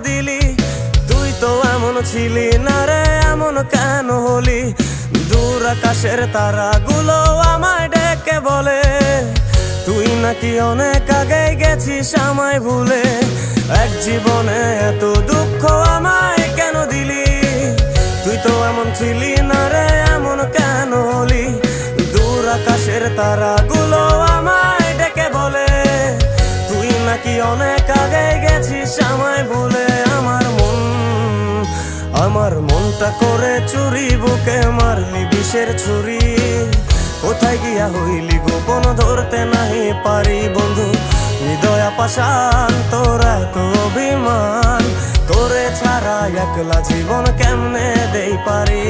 দিলি? তুই তো এমন ছিলি না রে, এমন কেন হলি? দূর আকাশের তারাগুলো আমায় ডেকে বলে তুই নাকি অনেক আগে গেছিস আমায় ভুলে। এক জীবনে এত দুঃখ আমায় কেন দিলি? তুই তো এমন ছিলি না রে, এমন কেন হলি? দূর আকাশের তারাগুলো আমায় ডেকে বলে তুই নাকি অনেক আগে গেছিস আমায় ভুলে। আমার মনটা করে চুরি, বুকে মারলি বিষের ছুরি। কোথায় গিয়া হইলি গোপন ধরতে নাহি পারি বন্ধু। হৃদয় পাষাণ তোর এত অভিমান, তোরে ছাড়া একলা জীবন কেমনে দেই পারি?